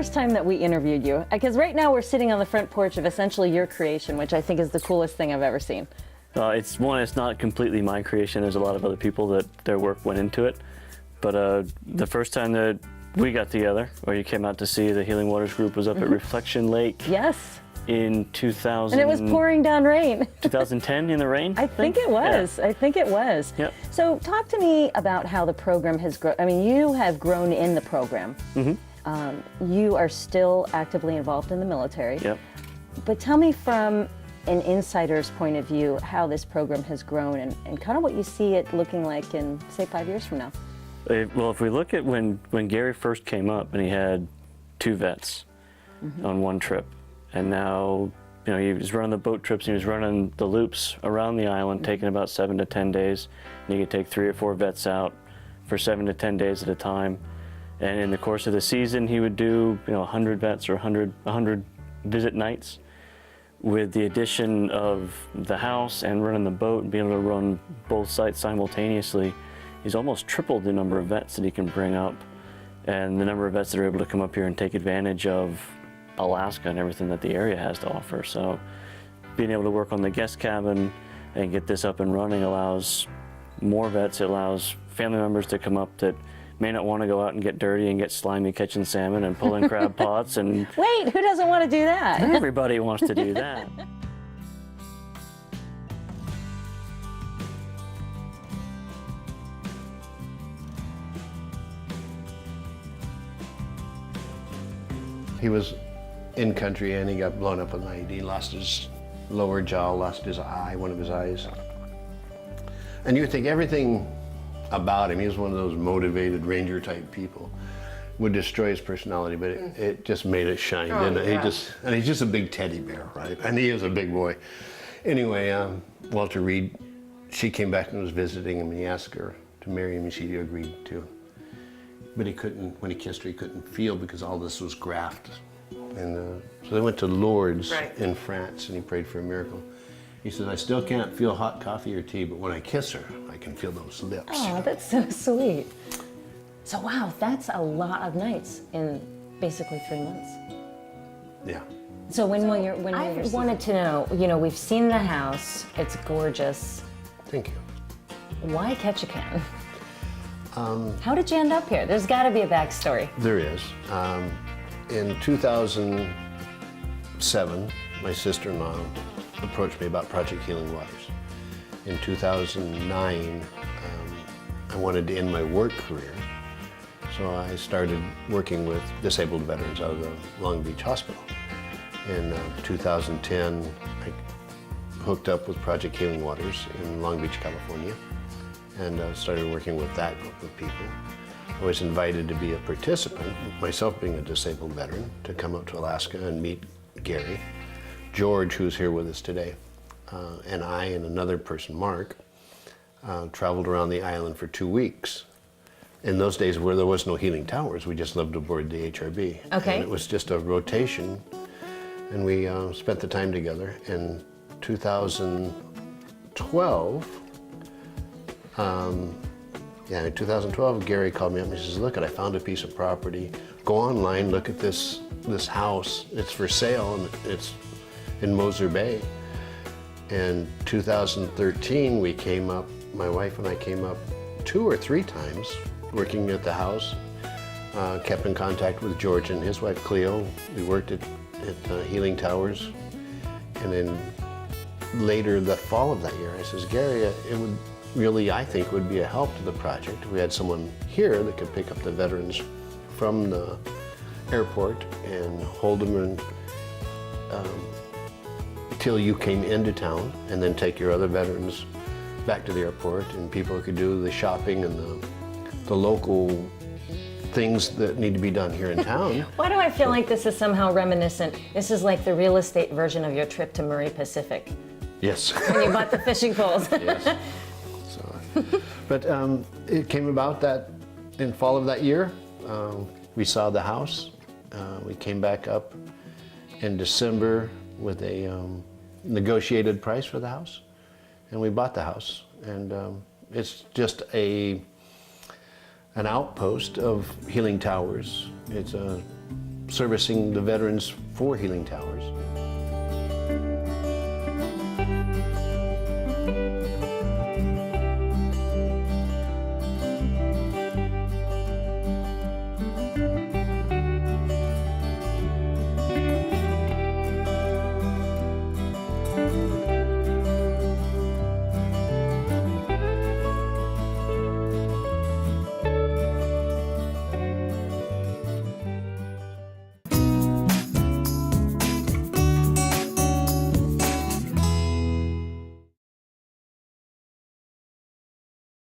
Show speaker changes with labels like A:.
A: first time that we interviewed you? Because right now we're sitting on the front porch of essentially your creation, which I think is the coolest thing I've ever seen.
B: It's not completely my creation. There's a lot of other people that their work went into it. But the first time that we got together, or you came out to see the Healing Waters group, was up at Reflection Lake.
A: Yes.
B: In 2000.
A: And it was pouring down rain.
B: 2010 in the rain?
A: I think it was. Yeah. I think it was.
B: Yep.
A: So talk to me about how the program has grown. I mean, you have grown in the program. You are still actively involved in the military.
B: Yep.
A: But tell me from an insider's point of view how this program has grown and kind of what you see it looking like in, say, 5 years from now.
B: Well, if we look at when Gary first came up and he had 2 vets on one trip, and now, you know, he was running the boat trips and he was running the loops around the island, taking about 7 to 10 days. And he could take 3 or 4 vets out for 7 to 10 days at a time. And in the course of the season, he would do, you know, 100 vets or 100 visit nights. With the addition of the house and running the boat and being able to run both sites simultaneously, he's almost tripled the number of vets that he can bring up and the number of vets that are able to come up here and take advantage of Alaska and everything that the area has to offer. So being able to work on the guest cabin and get this up and running allows more vets. It allows family members to come up that may not want to go out and get dirty and get slimy catching salmon and pulling crab pots. And
A: wait, who doesn't want to do that?
B: Everybody wants to do that.
C: He was in country and he got blown up with an IED, lost his lower jaw, lost his eye, one of his eyes. And you think everything about him, he was one of those motivated ranger type people, would destroy his personality, but it just made it shine, didn't it?
A: Yeah.
C: And he's just a big teddy bear, right? And he is a big boy. Anyway, Walter Reed, she came back and was visiting him and he asked her to marry him and she agreed to. But he couldn't, when he kissed her, he couldn't feel because all this was graft. And so they went to Lourdes in France and he prayed for a miracle. He said, I still can't feel hot coffee or tea, but when I kiss her, I can feel those lips.
A: Oh, that's so sweet. So wow, that's a lot of nights in basically 3 months.
C: Yeah.
A: So when will your I wanted to know, you know, we've seen the house, it's gorgeous.
C: Thank you.
A: Why Ketchikan? How did you end up here? There's got to be a backstory.
C: There is. In 2007, my sister-in-law approached me about Project Healing Waters. In 2009, I wanted to end my work career, so I started working with disabled veterans out of the Long Beach Hospital. In 2010, I hooked up with Project Healing Waters in Long Beach, California, and started working with that group of people. I was invited to be a participant, myself being a disabled veteran, to come out to Alaska and meet Gary, George, who's here with us today, and I and another person, Mark, traveled around the island for 2 weeks. In those days where there was no healing towers, we just lived aboard the HRB.
A: Okay.
C: And it was just a rotation, and we spent the time together. In 2012, in 2012, Gary called me up and he says, look, I found a piece of property. Go online, look at this house. It's for sale and it's in Moser Bay. In 2013, we came up, my wife and I came up 2 or 3 times working at the house. Kept in contact with George and his wife, Cleo. We worked at Healing Towers. And then later, the fall of that year, I says, Gary, it would really, I think, would be a help to the project if we had someone here that could pick up the veterans from the airport and hold them till you came into town, and then take your other veterans back to the airport, and people could do the shopping and the local things that need to be done here in town.
A: Why do I feel like this is somehow reminiscent? This is like the real estate version of your trip to Murray Pacific.
C: Yes.
A: When you bought the fishing poles.
C: Yes. But it came about that in fall of that year, we saw the house. We came back up in December with a negotiated price for the house, and we bought the house. And it's just an outpost of Healing Towers. It's a servicing the veterans for Healing Towers.